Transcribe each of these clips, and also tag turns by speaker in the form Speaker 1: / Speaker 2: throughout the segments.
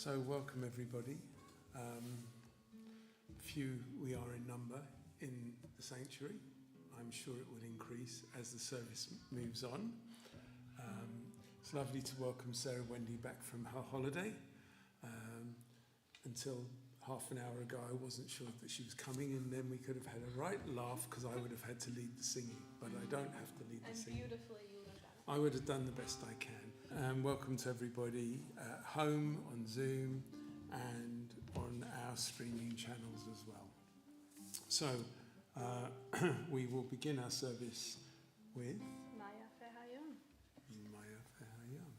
Speaker 1: So welcome everybody. Few we are in number in the sanctuary. I'm sure it will increase as the service moves on. It's lovely to welcome Sarah Wendy back from her holiday. Until half an hour ago I wasn't sure that she was coming, and then we could have had a right laugh because I would have had to lead the singing, but I don't have to lead the singing.
Speaker 2: And beautifully you would have done it.
Speaker 1: I would have done the best I can. Welcome to everybody at home, on Zoom, and on our streaming channels as well. So we will begin our service with
Speaker 2: Maya Fehayom.
Speaker 1: Maya Fehayom.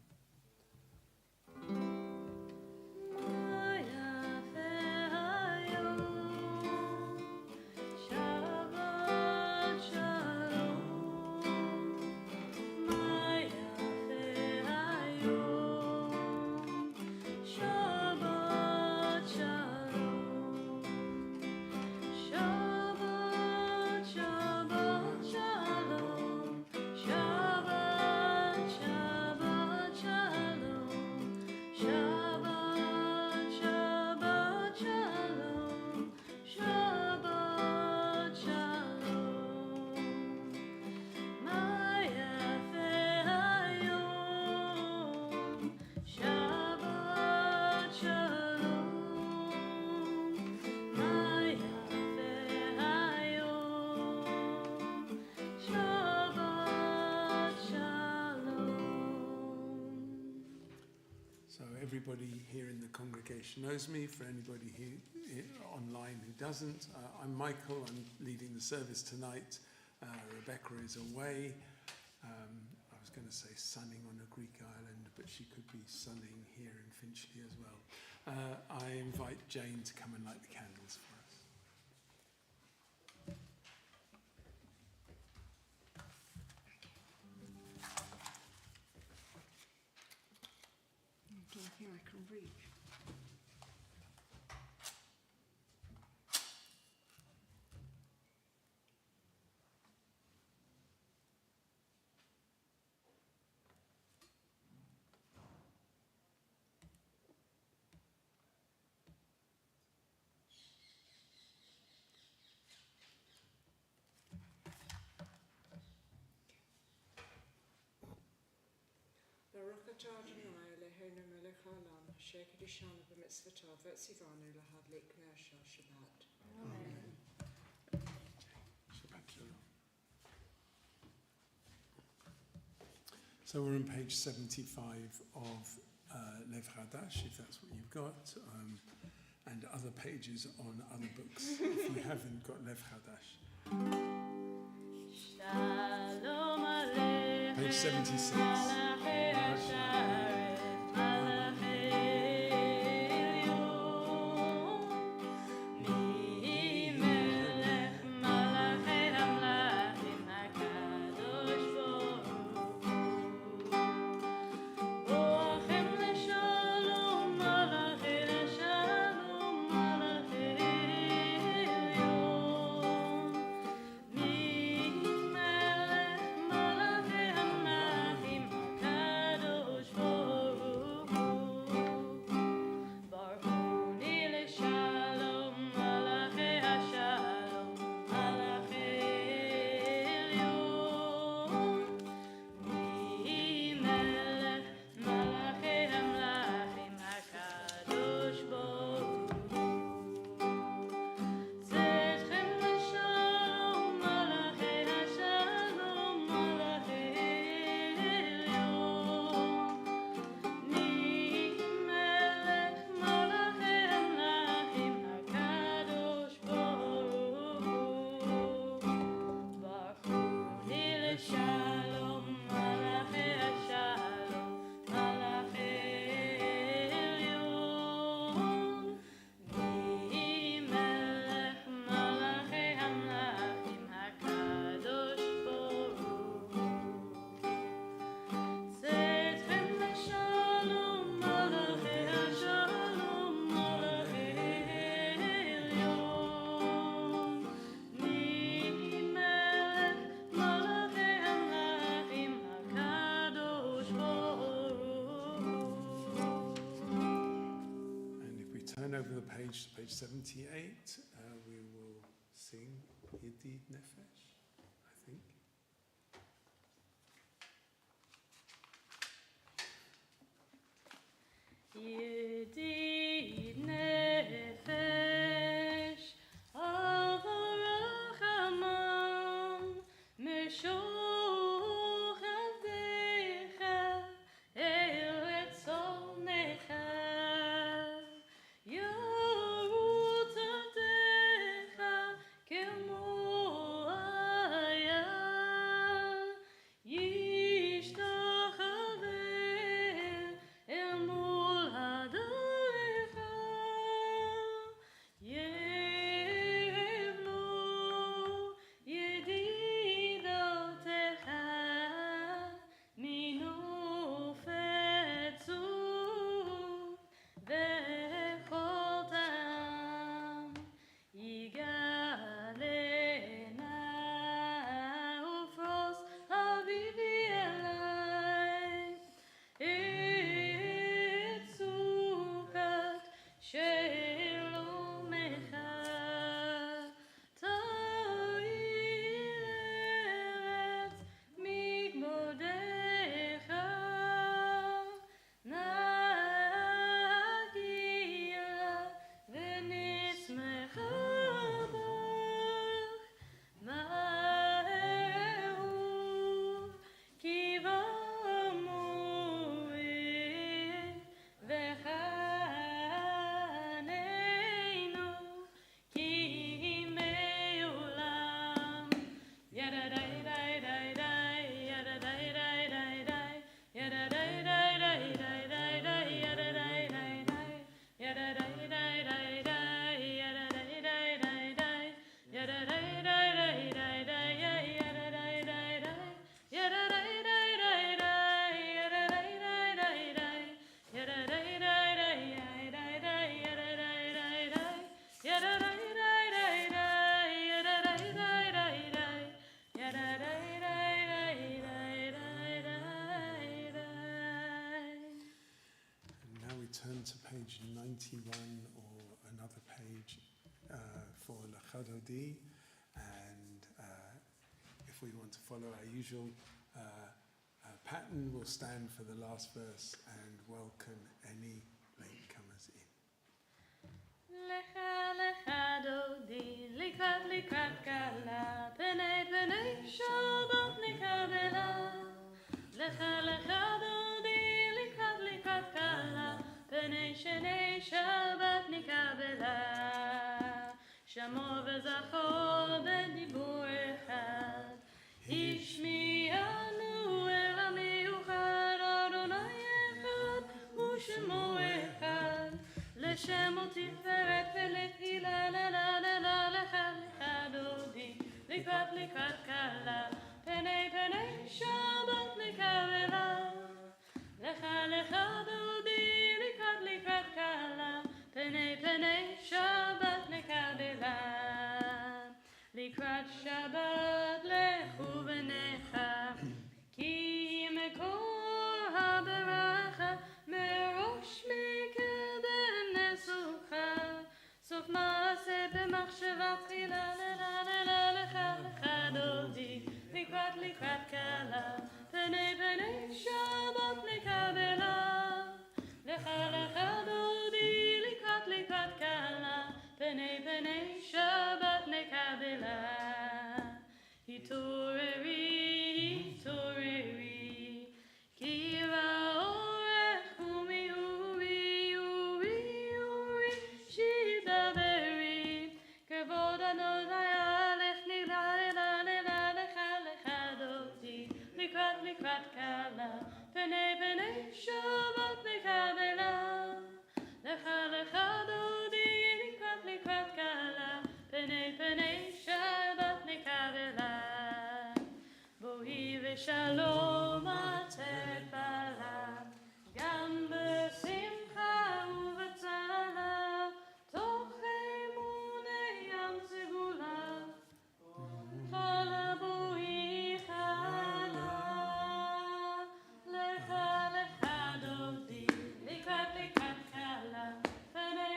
Speaker 1: Everybody here in the congregation knows me. For anybody here online who doesn't, I'm Michael. I'm leading the service tonight. Rebecca is away. I was going to say sunning on a Greek island, but she could be sunning here in Finchley as well. I invite Jane to come and light the candles for us.
Speaker 3: I don't think I can reach. Baruch atah Adonai Eloheinu melech haolam, asher kiddushanu b'mitzvotav v'tzivanu lahadlik ner shel Shabbat. Amen.
Speaker 1: Shabbat Shalom. So we're on page 75 of Lev Chadash, if that's what you've got, and other pages on other books if you haven't got Lev Chadash.
Speaker 2: Shalom Aleichem.
Speaker 1: Page 76. page, page 78. We will sing Yedid Nefesh, I think.
Speaker 2: Yedid nefesh, avarach amam, meshoch avdecha, el retzonecha, yarut avdecha, kemo aya, yishtachaver el mol hadecha, yevlo yedidotecha, minufetzu vechotam, yigalena ufros habibi elai, Itzukat shelomecha, ta'eret migmodecha, nagia v'nismecha bach, ma'eruv kiva moed v'chaneinu ki me'olam. Yadadai-dai-dai-dai, yadadai-dai-dai-dai, yadadai-dai-dai-dai-dai, yadadai-dai-dai, yadadai-dai-dai-dai, yadadai-dai-dai-dai, yadadai-dai-dai-dai, yadadai-dai-dai-dai, yadadai-dai-dai-dai,
Speaker 1: And now we turn to page 91 or another page for L'Chadodi. And if we want to follow our usual pattern, we'll stand for the last verse and welcome any latecomers in.
Speaker 2: Lecha lecha dodi, likrat likrat kala, penei penei Shabbat nikabela. Lecha lecha dodi, likrat likrat kala, penei shenei Shabbat nikabela. Shamo v'zachor b'dibur echad, ishmi'anu el hamiuchad, Adonai echad, u'shemo echad. לשם ותפארת ולתהילה לך דודי, לקראת קלה, פני שבת נקבלה. לך דודי, לקראת קלה, פני שבת נקבלה. לקראת שבת לכו בניך, כי מקור הברכה מראש מקדם נסוכה. סוף מעשה במחשבה תחילה, לך דודי, לקראת קלה, פני שבת נקבלה. לך דודי, לקראת קלה, פני שבת נקבלה. התעוררי, התעוררי, כי באורך ומאורי, אורי, שידברי. כבוד אדוני עליך נגלה, לך דודי, לקראת קלה, פני שבת נקבלה. לך דודי, לקראת קלה, פני שבת נקבלה. בואי ושלום עטרת בעלה, גם בשמחה ובצלה, תוך אמוני ים סגולה. חלה בואי חלה, לך דודי, לקראת קלה, פני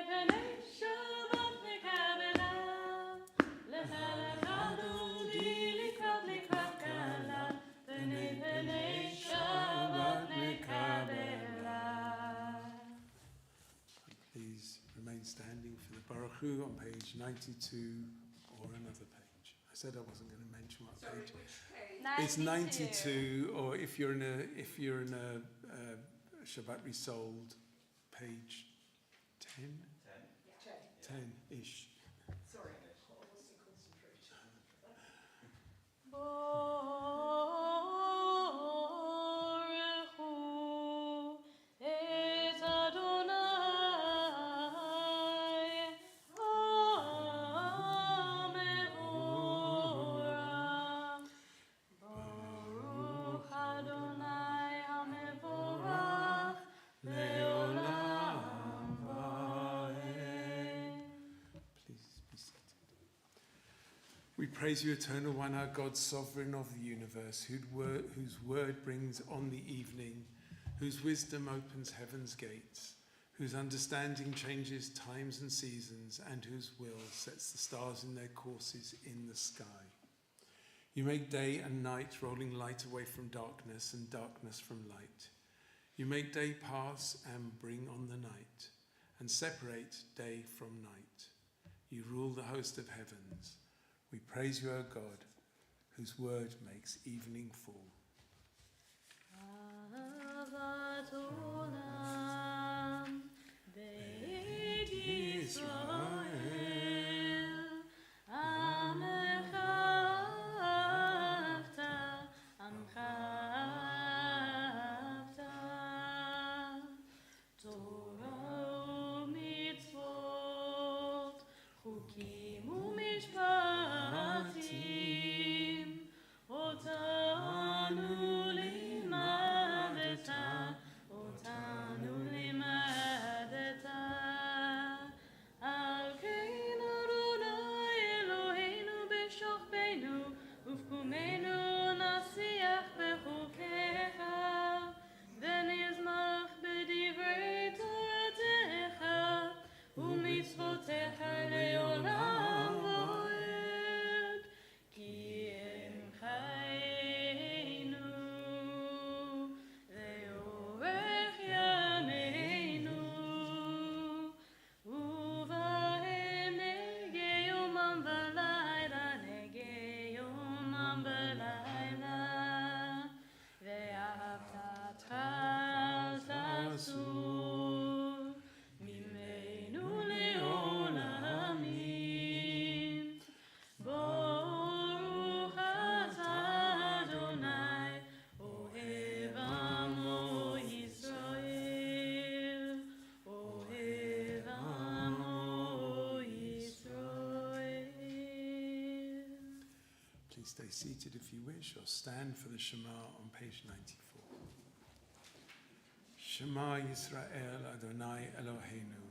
Speaker 2: שבת
Speaker 1: Baruch on page 92 or another page. I said I wasn't going to mention what
Speaker 3: Sorry,
Speaker 1: page.
Speaker 3: which page?
Speaker 1: It's 92, or if you're in a Shabbat Resold, page 10? 10-ish.
Speaker 3: Sorry, I wasn't concentrating.
Speaker 1: We praise you, Eternal One, our God, Sovereign of the universe, whose word brings on the evening, whose wisdom opens heaven's gates, whose understanding changes times and seasons, and whose will sets the stars in their courses in the sky. You make day and night, rolling light away from darkness and darkness from light. You make day pass and bring on the night, and separate day from night. You rule the host of heavens. We praise you, O God, whose word makes evening fall.
Speaker 2: Ahavat olam, Beit Yisrael, Amecha ahavta, Amcha ahavta, Torah u'mitzvot, Chukim u'mishpatim, Otanu limadeta, Otanu limadeta, Al kein Adonai Eloheinu b'shofbeinu, ufkumenu nasiach bechukecha, v'nizmach b'divrei Toratecha, u'mitzvotecha le'olam v'oed, ki em chayenu, ve'orech yameinu, uvahem nege yomam v'layla, nege yomam v'layla, ve'ahavta tasur, mimenu le'olamim. Baruch atah Adonai, Ohev Amo Yisrael, Ohev Amo Yisrael.
Speaker 1: Please stay seated if you wish, or stand for the Shema on page 94. Shema Yisrael, Adonai Eloheinu,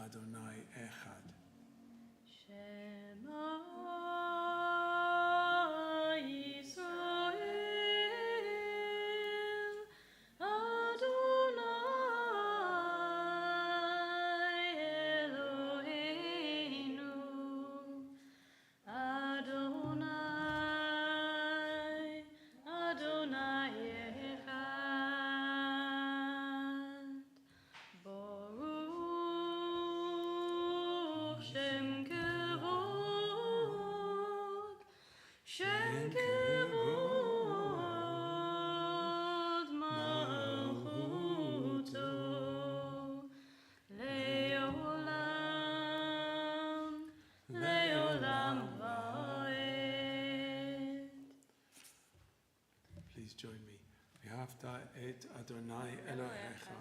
Speaker 1: Adonai Echad.
Speaker 2: Shema Yisrael, Adonai Eloheinu, Adonai, Adonai Echad. Baruch Shem Kevod, Shem Kevod Malchuto, Le'olam, Le'olam Va'ed.
Speaker 1: Please join me. V'ahavta et Adonai Elohecha,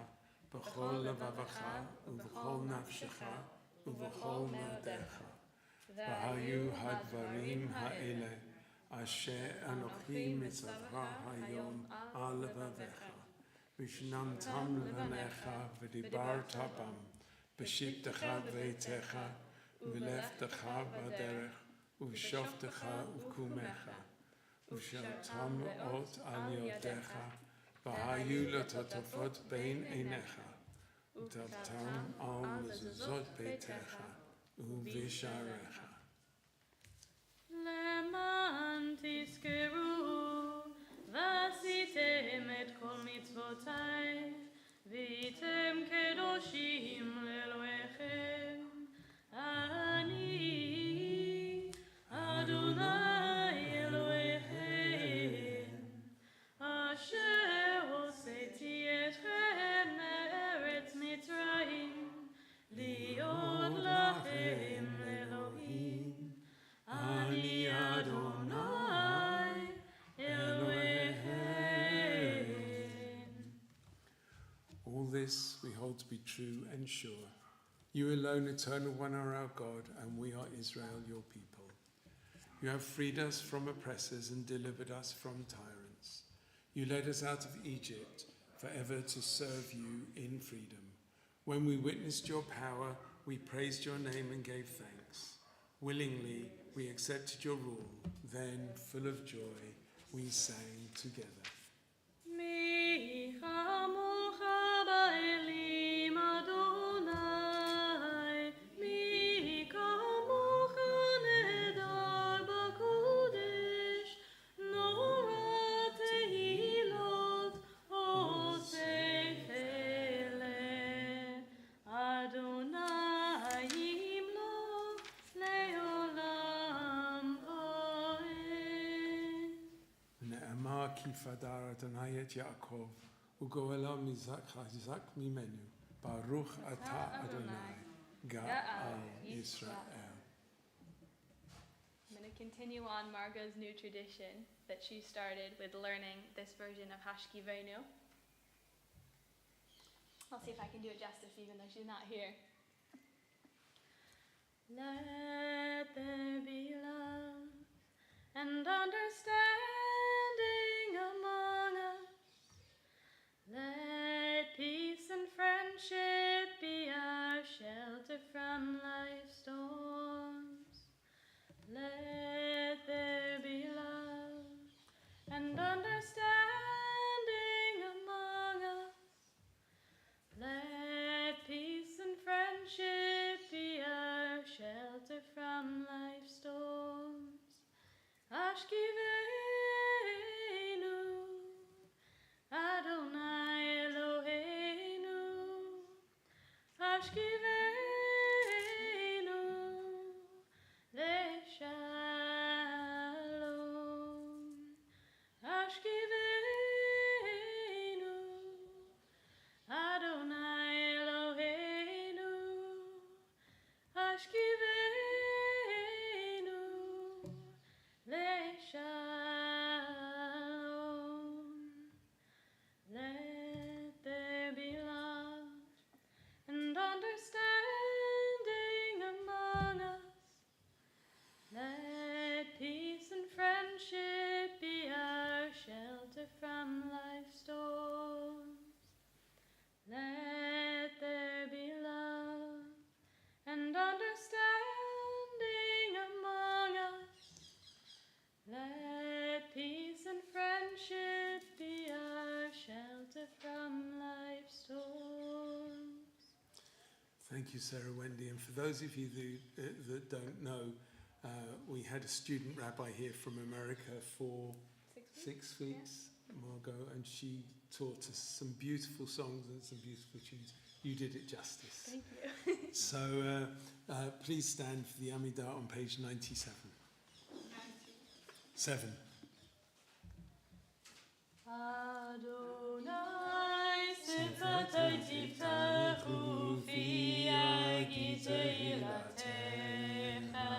Speaker 1: b'chol levavecha, u'b'chol nafshecha, u'b'chol ma'odecha. V'hayu hadvarim ha'ele, asher anochi mitzavcha hayom al levavecha. V'shnamtam levanecha, v'dibarta bam, b'shibtecha v'eitecha, v'leftecha b'derech, u'v'shoftecha u'kumecha. ושלטם אות על ידיך, והיו לטוטפות בין עיניך, וטלתם על מזוזות ביתך ובשעריך.
Speaker 2: למען תזכרו, ועשיתם את כל מצוותיי, והייתם קדושים לאלוהיכם.
Speaker 1: this we hold to be true and sure. You alone, eternal one, are our God, and we are Israel, your people. You have freed us from oppressors and delivered us from tyrants. You led us out of Egypt, forever to serve you in freedom. When we witnessed your power, we praised your name and gave thanks. Willingly, we accepted your rule. Then, full of joy, we sang together.
Speaker 2: Mi chamocha ba'elim Adonai, mi chamocha nedar b'kodesh, nora tehilot oseh ele, Adonai yimloch le'olam oed.
Speaker 1: Ne'emar ki fadar Adonai et Yaakov, ugoela mizak mimenu, Baruch ata Adonai, Ga'al Yisrael.
Speaker 4: I'm going to continue on Margot's new tradition that she started with learning this version of Hashkivenu. I'll see if I can do it justice even though she's not here.
Speaker 2: Let there be love and understanding among us. Let peace and friendship be our shelter from life's storms. Let there be love and understanding among us. Let peace and friendship be our shelter from life's storms. Ashkivenu, Adonai Eloheinu. Ashkivenu, leShalom. Ashkivenu, Adonai Eloheinu. Ashkivenu, leShalom. Let there be love and understanding among us. Let peace and friendship be our shelter from life's storms. Let there be love and understanding among us. Let peace and friendship be our shelter from life's storms.
Speaker 1: Thank you, Sarah Wendy. And for those of you that don't know, we had a student rabbi here from America for 6 weeks, Margot, and she taught us some beautiful songs and some beautiful tunes. You did it justice.
Speaker 4: Thank you.
Speaker 1: So please stand for the Amidah on page 97. 7.
Speaker 2: Adonai sifatai tiftachu fi yagitei latecha.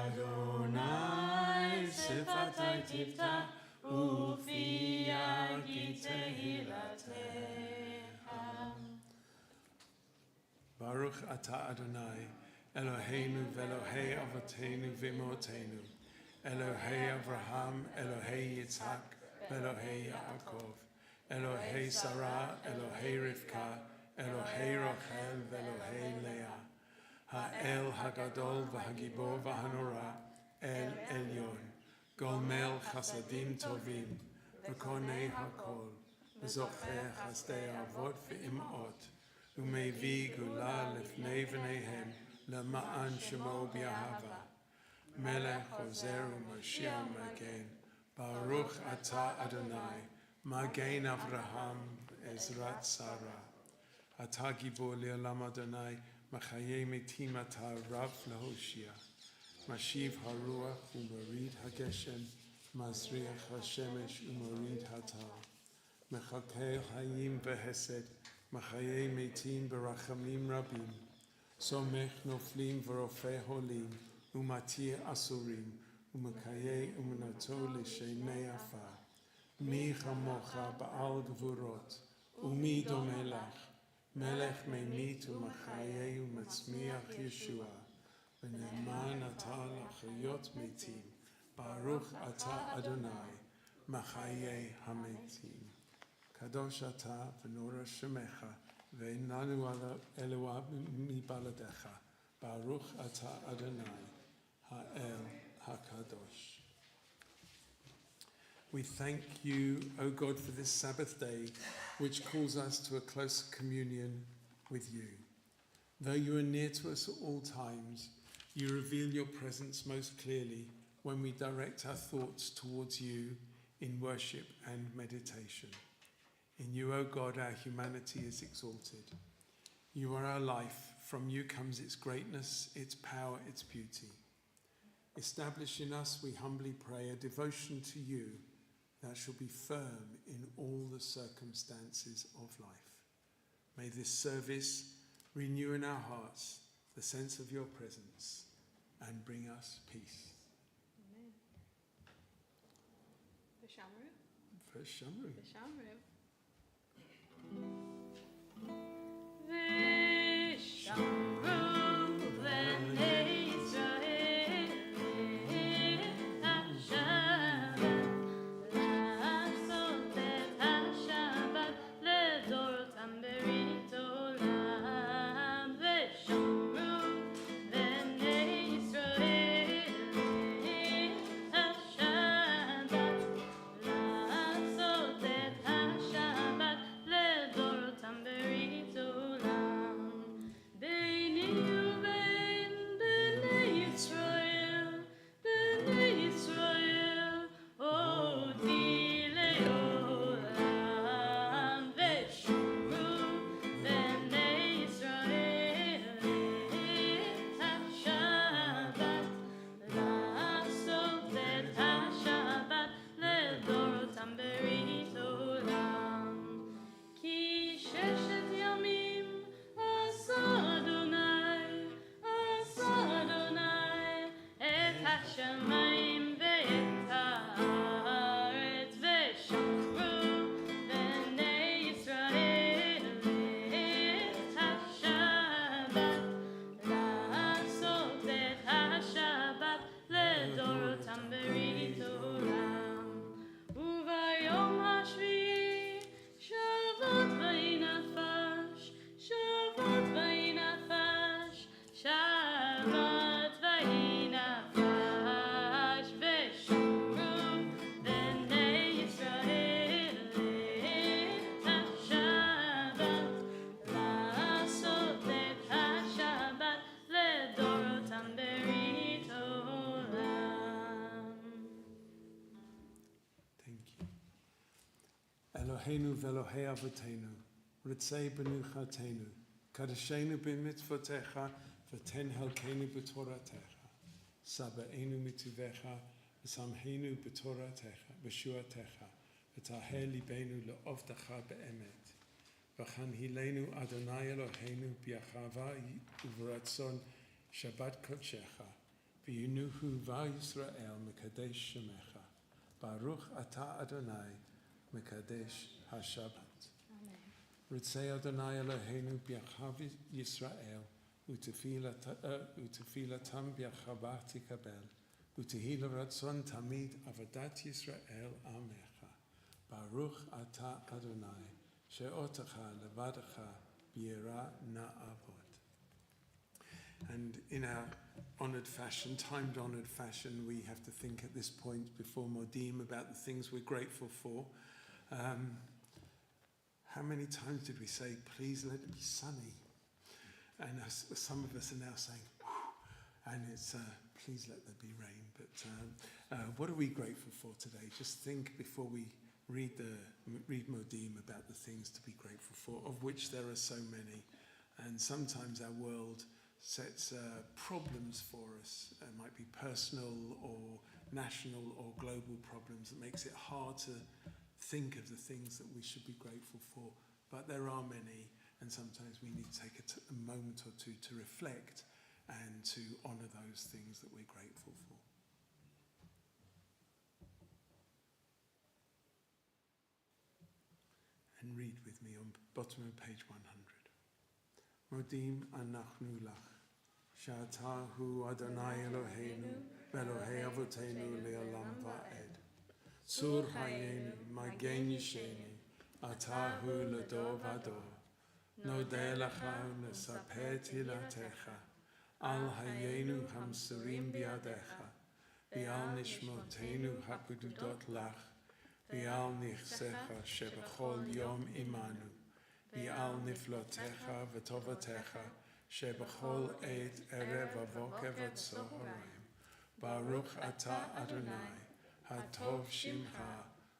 Speaker 2: Adonai sifatai tiftachu fi yagitei latecha.
Speaker 1: Baruch ata Adonai, Eloheinu ve'Elohei avotenu v'imotenu, Elohei Avraham, Elohei Yitzhak, Elohei Yaakov, Elohei Sarah, Elohei Rivka, Elohei Rachel, Elohei Leah, Ha'el Hagadol v'Hagibor v'Hanora, El Elyon, Golmel Chasadim Tovim, V'Konei Hakol, V'Zocher Chasdei Avot v'Imot, U'Mevi Gula Lefnei V'Neihem, Lema'an Shemo B'Yahava, Melech Ozer u'Mashiach Magen, Baruch Ata Adonai, Magen Avraham, Ezrat Sarah. Ata Gibor Le'olam Adonai, Machayei Metim Ata Rav Lahoshia. Mashiv Haruach u'Morid HaGeshem, Mazriach HaShemesh u'Morid HaTar. Mechakei Hayim v'Hesed, Machayei Metim B'Rachamim Rabim. Somech Noflim v'Rofei Holim, Umatir Asurim, Umakaye Uminato Lishenei Afa, Mi Chamocha Ba'al Gvurot, ומי דומה לך, מלך ממית ומחיה ומצמיח ישוע, ונאמן אתה לחיות מתים, ברוך אתה אדוני, מחיי המתים. קדוש אתה ונורא שמך, ואין לנו אלוה מבלעדיך, ברוך אתה אדוני, האל הקדוש. We thank you, O God, for this Sabbath day, which calls us to a close communion with you. Though you are near to us at all times, you reveal your presence most clearly when we direct our thoughts towards you in worship and meditation. In you, O God, our humanity is exalted. You are our life. From you comes its greatness, its power, its beauty. Establish in us, we humbly pray, a devotion to you that shall be firm in all the circumstances of life. May this service renew in our hearts the sense of your presence and bring us peace.
Speaker 4: Amen. V'shamru.
Speaker 1: V'shamru.
Speaker 4: V'shamru.
Speaker 1: Eloheinu ve'Elohei Avotenu, Ritzei b'nuchatenu, Kadeshenu b'mitzvotecha, v'ten helkenu b'toratecha, Saba'enu mituvecha, v'samhenu b'toratecha, v'shuatecha, v'taheh libenu le'ovdecha be'emet, v'chanhilenu Adonai Eloheinu b'yachava u'v'ratzon Shabbat kodshecha, v'yinuhu v'Yisrael mekadesh shemecha, Baruch ata Adonai, Mekadesh HaShabbat. Ritzei Adonai Eloheinu b'yachav Yisrael, u'tefilatam b'yachava tikabel, u'tehi l'ratzon tamid avadat Yisrael amecha. Baruch ata Adonai, she'otecha levadecha b'yira na'avod. And in our honoured fashion, timed-honoured fashion, we have to think at this point before Modim about the things we're grateful for. How many times did we say, please let it be sunny? And some of us are now saying, and it's, please let there be rain. But what are we grateful for today? Just think before we read Modim about the things to be grateful for, of which there are so many. And sometimes our world sets problems for us. It might be personal or national or global problems that makes it hard to think of the things that we should be grateful for. But there are many, and sometimes we need to take a moment or two to reflect and to honour those things that we're grateful for. And read with me on bottom of page 100. Modim anachnu lach, she'ata hu Adonai Eloheinu, ve'Elohei Avotenu le'olam va'ed. Tzur hayenu, magen yishenu, ata hu l'dor v'dor. Nodeh lecha u'nesaper tilatecha, al hayenu hamsurim biadecha, v'al nishmotenu hakududot lach, v'al nichsecha shebechol yom imanu, v'al niflotecha v'tovatecha shebechol eit erev avoker v'tzoharayim. Baruch ata Adonai, hatov shimcha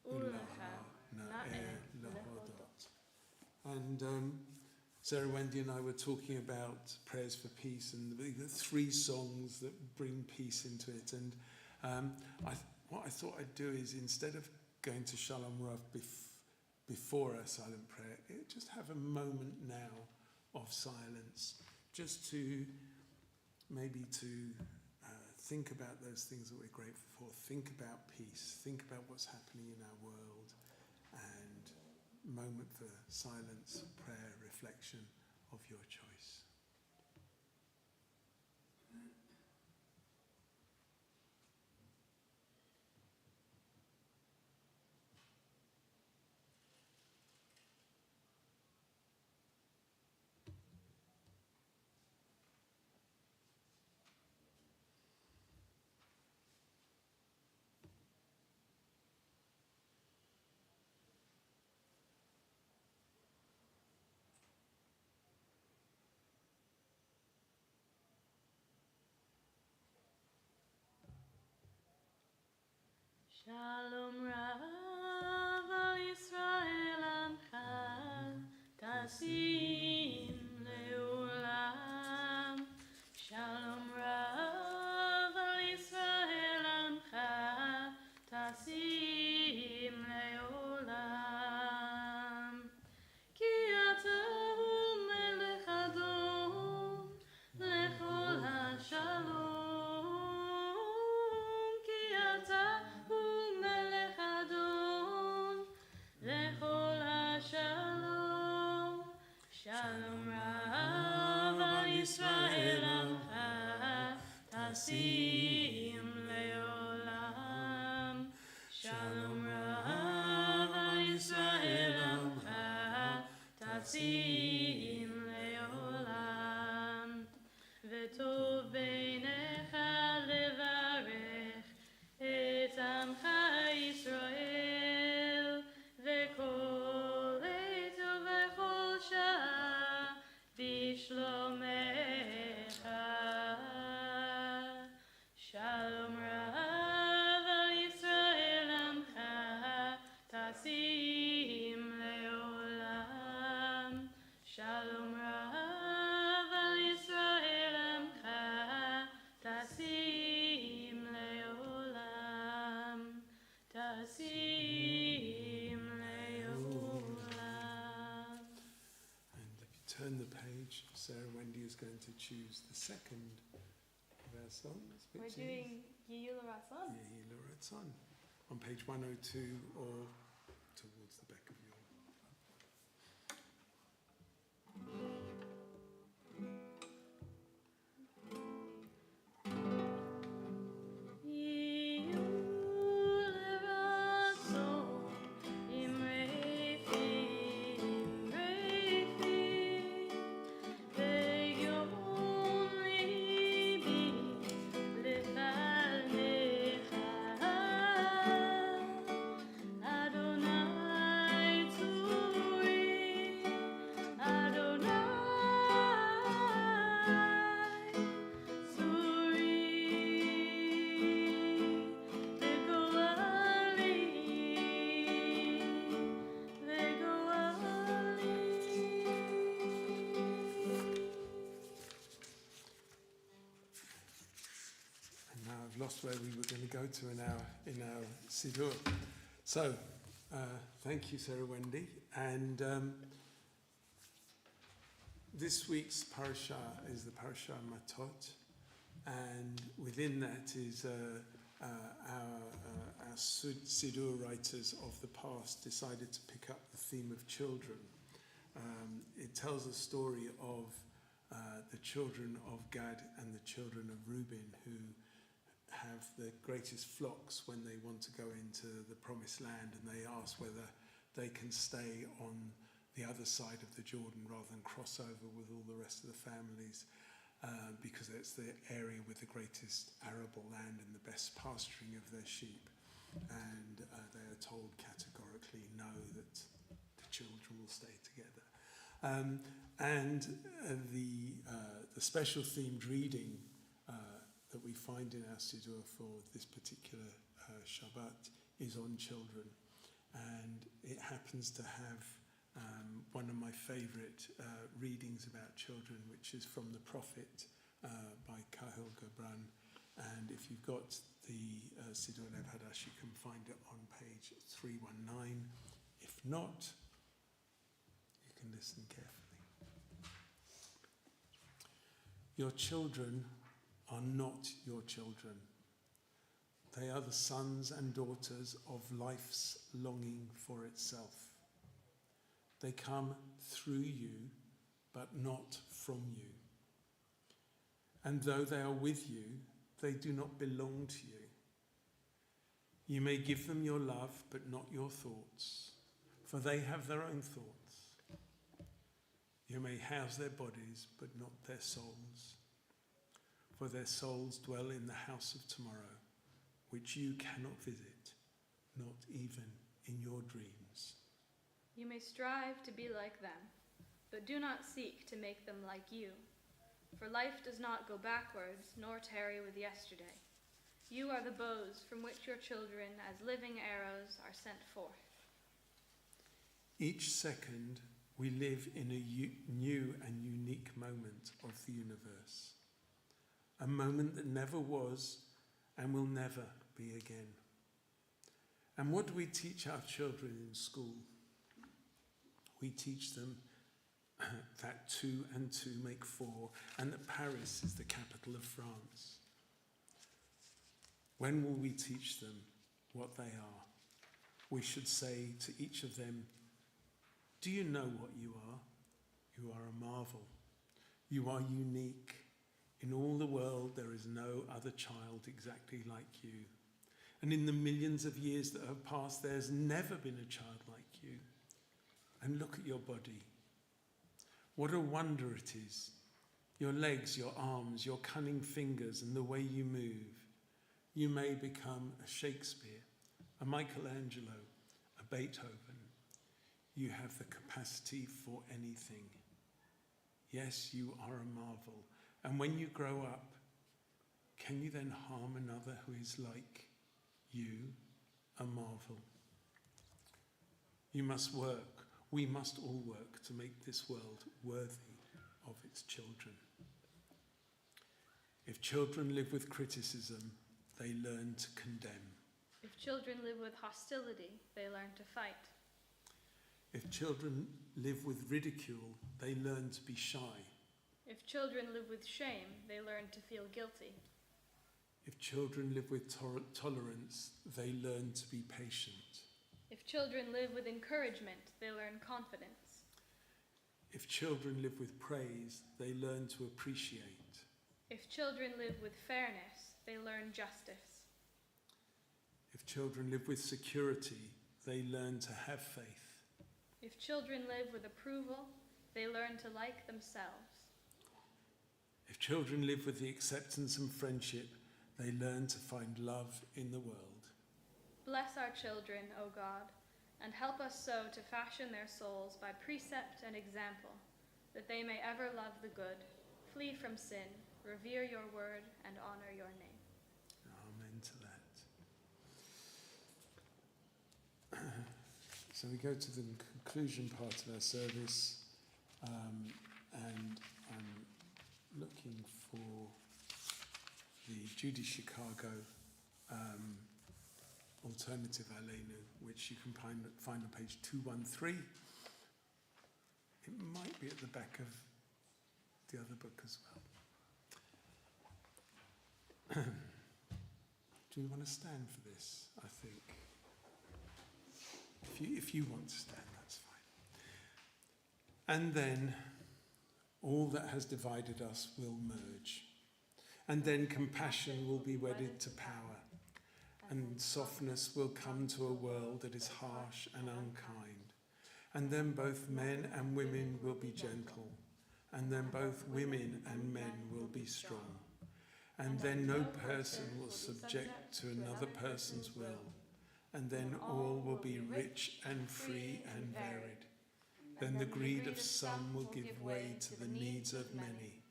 Speaker 1: u'laha na'eh lehodot. And Sarah, Wendy and I were talking about prayers for peace and the 3 songs that bring peace into it. And what I thought I'd do is, instead of going to Shalom Rav before a silent prayer, just have a moment now of silence, just to maybe think about those things that we're grateful for, think about peace, think about what's happening in our world, and moment for silence, prayer, reflection of your choice.
Speaker 2: Shalom Rav al Yisrael Amcha Tasim Leolam. Shalom Rav al Yisrael Amcha Tasim Leolam. Ki atahu melech Adon lechol hashalom. Ki atahu melech Adon lechol hashalom. Shalom Rav al Yisrael Amcha Tasim Leolam. Shalom Rav al Yisrael Amcha Tasim Leolam. V'tov beinecha levarech et amcha Yisrael, v'kol עת ובכל שעה בשלומך. Shalom Rav al Yisrael Amcha Tasim Leolam. Shalom Rav al Yisrael Amcha Tasim Leolam. Tasim Leolam.
Speaker 1: And if you turn the page, Sarah Wendy is going to choose the second of our songs,
Speaker 4: We're
Speaker 1: which
Speaker 4: doing Yiyul Ratzon.
Speaker 1: is Yehi L'Ratzon, on page 102 or towards the back of your...
Speaker 2: Yiyul Ratzon im Reifi, Ve'yom libi lefalnecha. Adonai tzuri, Adonai tzuri, ve'goali, ve'goali.
Speaker 1: And now I've lost where we were going to go to in our Siddur. So, thank you, Sarah Wendy. And this week's parasha is the parasha Matot, and within that is our Siddur writers of the past decided to pick up the theme of children. It tells a story of the children of Gad and the children of Reuben, who have the greatest flocks when they want to go into the promised land, and they ask whether they can stay on the other side of the Jordan rather than cross over with all the rest of the families, because it's the area with the greatest arable land and the best pasturing of their sheep. And they are told categorically no, that the children will stay together. The special themed reading that we find in our Siddur for this particular Shabbat is on children, and it happens to have one of my favourite readings about children, which is from the Prophet by Kahil Gibran. And if you've got the Siddur Lev Hadash, you can find it on page 319. If not, you can listen carefully. Your children are not your children. They are the sons and daughters of life's longing for itself. They come through you, but not from you. And though they are with you, they do not belong to you. You may give them your love, but not your thoughts, for they have their own thoughts. You may house their bodies, but not their souls, for their souls dwell in the house of tomorrow, which you cannot visit, not even in your dreams.
Speaker 4: You may strive to be like them, but do not seek to make them like you. For life does not go backwards, nor tarry with yesterday. You are the bows from which your children, as living arrows, are sent forth.
Speaker 1: Each second, we live in a new and unique moment of the universe. A moment that never was and will never be again. And what do we teach our children in school? We teach them that 2 and 2 make 4, and that Paris is the capital of France. When will we teach them what they are? We should say to each of them, do you know what you are? You are a marvel. You are unique. In all the world, there is no other child exactly like you. And in the millions of years that have passed, there's never been a child like you. And look at your body. What a wonder it is. Your legs, your arms, your cunning fingers, and the way you move. You may become a Shakespeare, a Michelangelo, a Beethoven. You have the capacity for anything. Yes, you are a marvel. And when you grow up, can you then harm another who is like you, a marvel? You must work. We must all work to make this world worthy of its children. If children live with criticism, they learn to condemn.
Speaker 4: If children live with hostility, they learn to fight.
Speaker 1: If children live with ridicule, they learn to be shy.
Speaker 4: If children live with shame, they learn to feel guilty.
Speaker 1: If children live with tolerance, they learn to be patient.
Speaker 4: If children live with encouragement, they learn confidence.
Speaker 1: If children live with praise, they learn to appreciate.
Speaker 4: If children live with fairness, they learn justice.
Speaker 1: If children live with security, they learn to have faith.
Speaker 4: If children live with approval, they learn to like themselves.
Speaker 1: If children live with the acceptance and friendship, they learn to find love in the world.
Speaker 4: Bless our children, O God, and help us so to fashion their souls by precept and example, that they may ever love the good, flee from sin, revere your word, and honor your name.
Speaker 1: Amen to that. So we go to the conclusion part of our service, and I'm looking for the Judy Chicago Alternative Aleinu, which you can find on page 213. It might be at the back of the other book as well. Do we want to stand for this? I think. If you want to stand, that's fine. And then all that has divided us will merge. And then compassion will be wedded to power. And softness will come to a world that is harsh and unkind. And then both men and women will be gentle. And then both women and men will be strong. And then no person will subject to another person's will. And then all will be rich and free and varied. Then the greed of some will give way to the needs of many.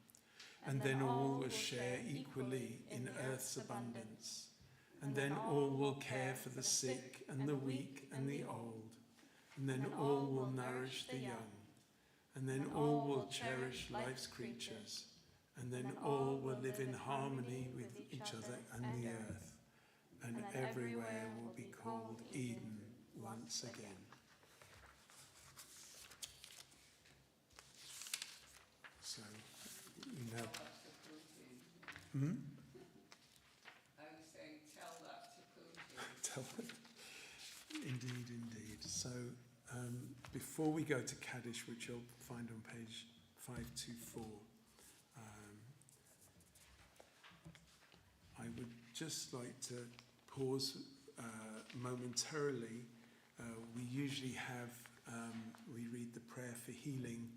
Speaker 1: And then all will share equally in earth's abundance. And then all will care for the sick and the weak and the old. And then all will nourish the young. And then all will cherish life's creatures. And then all will live in harmony with each other and the earth. And everywhere will be called Eden once again. So, you know.
Speaker 3: I was saying, tell that to Putin.
Speaker 1: Tell them. Indeed. So, before we go to Kaddish, which you'll find on page 524, I would just like to pause momentarily. We usually have, we read the prayer for healing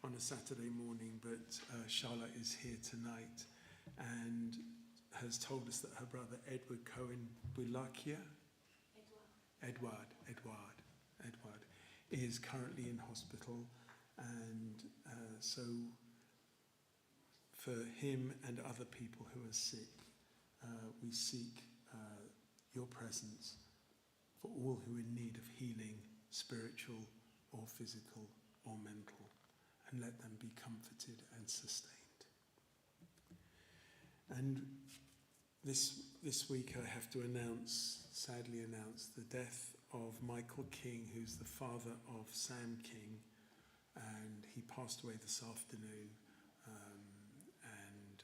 Speaker 1: on a Saturday morning, but Charlotte is here tonight and has told us that her brother Edward Cohen Bulakia, Edward is currently in hospital, and so for him and other people who are sick, we seek your presence for all who are in need of healing, spiritual or physical or mental, and let them be comforted and sustained. And this week I have to sadly announce the death of Michael King, who's the father of Sam King, and he passed away this afternoon, and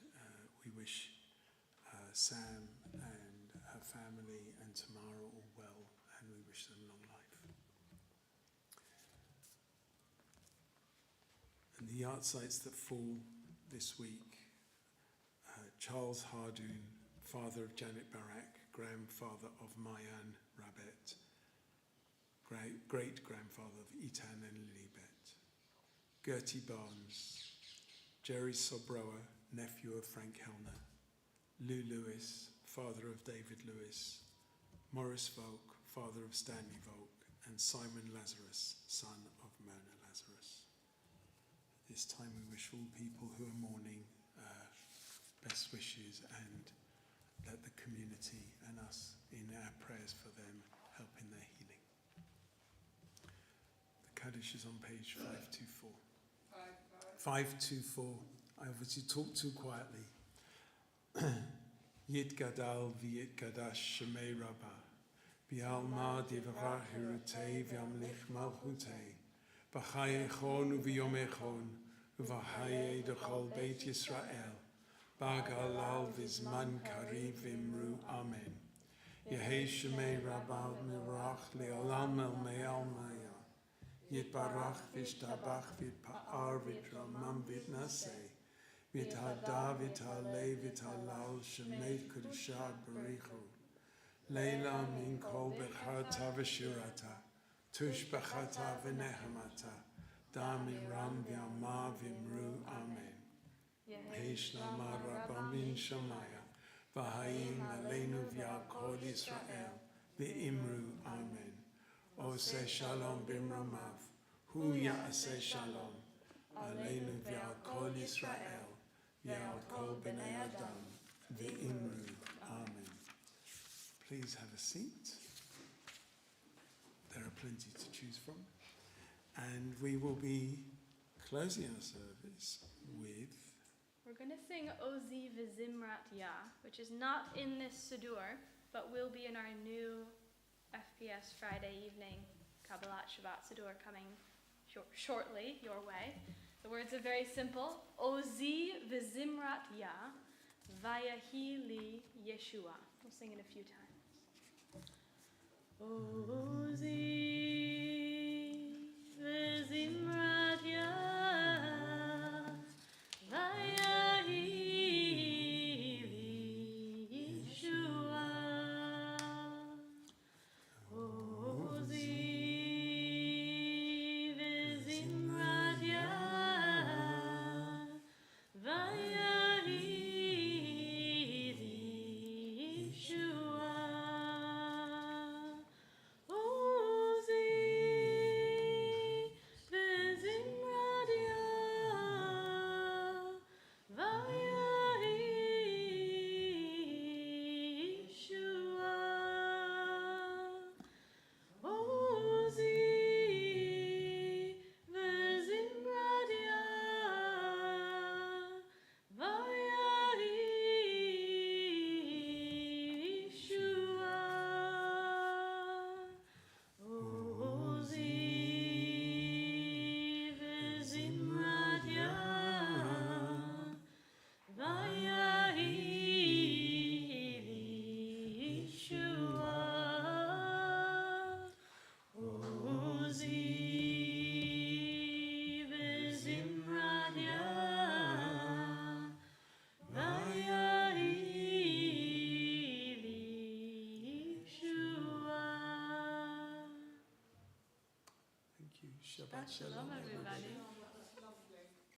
Speaker 1: we wish Sam and her family and Tamara all well, and we wish them long life. And the yard sites that fall this week: Charles Hardoon, father of Janet Barak, grandfather of Mayan Rabet, great-grandfather of Itan and Lilibet; Gertie Barnes, Jerry Sobroa, nephew of Frank Helner; Lou Lewis, father of David Lewis; Morris Volk, father of Stanley Volk; and Simon Lazarus, son of Mona Lazarus. At this time we wish all people who are mourning best wishes, and let the community and us in our prayers for them help in their healing. The Kaddish is on page 524. 524. I obviously talk too quietly. Yit gadal v'yit gadash shemei rabba bi'alma divrach hirutei v'yamlich malchutei b'chai echon u'v'yom echon u'v'chai d'chol beit Yisrael b'galal v'zman kariv v'imru amen. Yehei shemei rabba mirach le'olam el me'al maya yit barach v'ishtabach v'pa'ar v'tramam v'tnasei V'tahada v'talei v'talal shemei kudusha barichu Leila min kol bechata v'shirata tush bechata v'nehemata da miram v'yama v'imru amen. Yehi shlama rabba min shamaya v'hayim aleinu v'yakol Yisrael v'imru amen. Oseh shalom b'imramav hu ya'aseh shalom aleinu v'yakol Yisrael Ya'akol b'nei Adam v'imru. Amen. Please have a seat. There are plenty to choose from. And we will be closing our service with...
Speaker 4: We're going to sing Ozi V'Zimrat Yah, which is not in this Siddur, but will be in our new FPS Friday evening Kabbalat Shabbat Siddur coming shortly your way. The words are very simple. Ozi v'zimrat Yah, vayahi li Yeshua. We'll sing it a few times. Ozi vezimrat vayahili Yeshua. Ozi vezimrat vayahili Yeshua. Ozi vezimrat vayahili Yeshua. Ozi vezimrat vayahili Yeshua. Ozi vezimrat vayahili Yeshua. Ozi vezimrat vayahili Yeshua.
Speaker 1: Thank you.
Speaker 4: Shabbat Shalom, everybody.